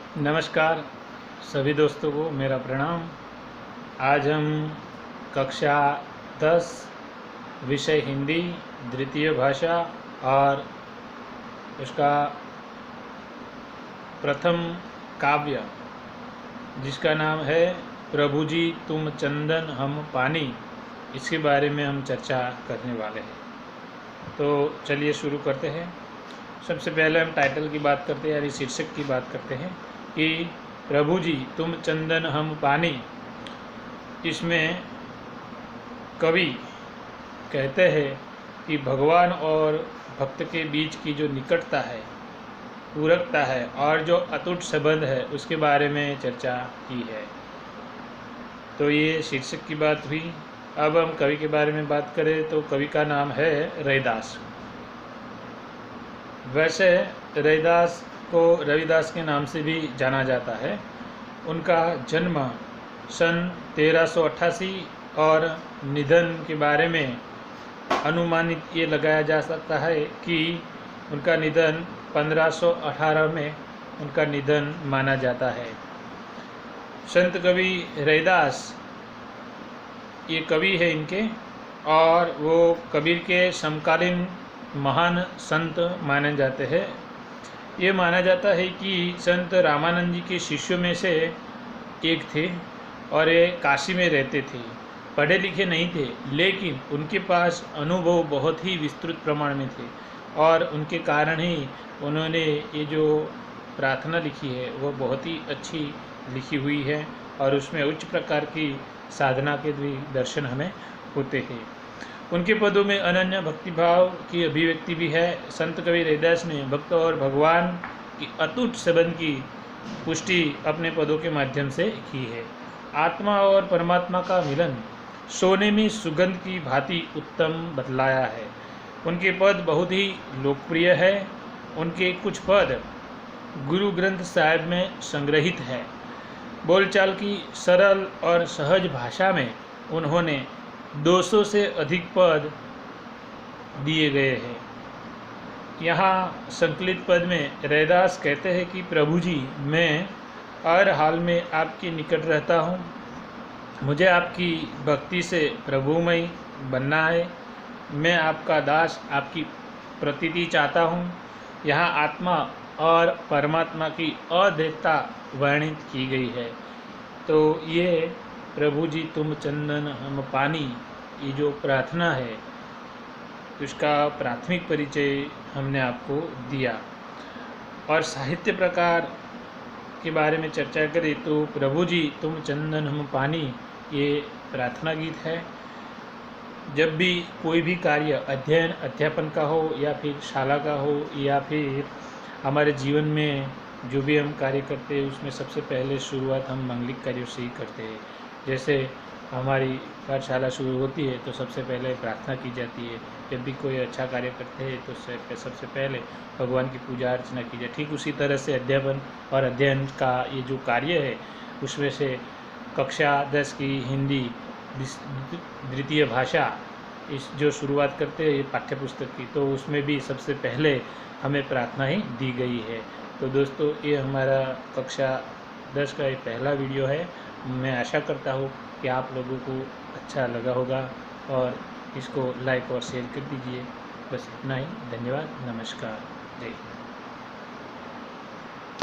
नमस्कार सभी दोस्तों को मेरा प्रणाम। आज हम कक्षा 10 विषय हिंदी द्वितीय भाषा और उसका प्रथम काव्य जिसका नाम है प्रभु जी तुम चंदन हम पानी, इसके बारे में हम चर्चा करने वाले हैं। तो चलिए शुरू करते हैं। सबसे पहले हम टाइटल की बात करते हैं, यानी शीर्षक की बात करते हैं कि प्रभु जी तुम चंदन हम पानी। इसमें कवि कहते हैं कि भगवान और भक्त के बीच की जो निकटता है, पूरकता है और जो अटूट संबंध है, उसके बारे में चर्चा की है। तो ये शीर्षक की बात हुई। अब हम कवि के बारे में बात करें तो कवि का नाम है रविदास। वैसे रविदास को रविदास के नाम से भी जाना जाता है। उनका जन्म सन 1388 और निधन के बारे में अनुमानित ये लगाया जा सकता है कि उनका निधन 1518 में उनका निधन माना जाता है। संत कवि रविदास ये कवि है इनके, और वो कबीर के समकालीन महान संत माने जाते हैं। ये माना जाता है कि संत रामानंद जी के शिष्यों में से एक थे और ये काशी में रहते थे। पढ़े लिखे नहीं थे, लेकिन उनके पास अनुभव बहुत ही विस्तृत प्रमाण में थे और उनके कारण ही उन्होंने ये जो प्रार्थना लिखी है वो बहुत ही अच्छी लिखी हुई है और उसमें उच्च प्रकार की साधना के भी दर्शन हमें होते हैं। उनके पदों में अनन्य भक्तिभाव की अभिव्यक्ति भी है। संत कवि रविदास ने भक्त और भगवान की अटूट संबंध की पुष्टि अपने पदों के माध्यम से की है। आत्मा और परमात्मा का मिलन सोने में सुगंध की भांति उत्तम बतलाया है। उनके पद बहुत ही लोकप्रिय है। उनके कुछ पद गुरु ग्रंथ साहिब में संग्रहित है। बोलचाल की सरल और सहज भाषा में उन्होंने 200 से अधिक पद दिए गए हैं। यहाँ संकलित पद में रविदास कहते हैं कि प्रभु जी मैं हर हाल में आपके निकट रहता हूँ। मुझे आपकी भक्ति से प्रभुमय बनना है। मैं आपका दास, आपकी प्रतीति चाहता हूँ। यहाँ आत्मा और परमात्मा की अद्वैतता वर्णित की गई है। तो ये प्रभु जी तुम चंदन हम पानी, ये जो प्रार्थना है उसका प्राथमिक परिचय हमने आपको दिया। और साहित्य प्रकार के बारे में चर्चा करें तो प्रभु जी तुम चंदन हम पानी ये प्रार्थना गीत है। जब भी कोई भी कार्य अध्ययन अध्यापन का हो या फिर शाला का हो या फिर हमारे जीवन में जो भी हम कार्य करते हैं उसमें सबसे पहले शुरुआत हम मांगलिक कार्यों से ही करते हैं। जैसे हमारी पाठशाला शुरू होती है तो सबसे पहले प्रार्थना की जाती है। जब भी कोई अच्छा कार्य करते हैं तो सबसे पहले भगवान की पूजा अर्चना की जाए। ठीक उसी तरह से अध्यापन और अध्ययन का ये जो कार्य है उसमें से कक्षा 10 की हिंदी द्वितीय भाषा इस जो शुरुआत करते हैं ये पाठ्य पुस्तक की, तो उसमें भी सबसे पहले हमें प्रार्थना ही दी गई है। तो दोस्तों ये हमारा कक्षा 10 का ये पहला वीडियो है। मैं आशा करता हूँ कि आप लोगों को अच्छा लगा होगा और इसको लाइक और शेयर कर दीजिए। बस इतना ही। धन्यवाद। नमस्कार। जय हिंद।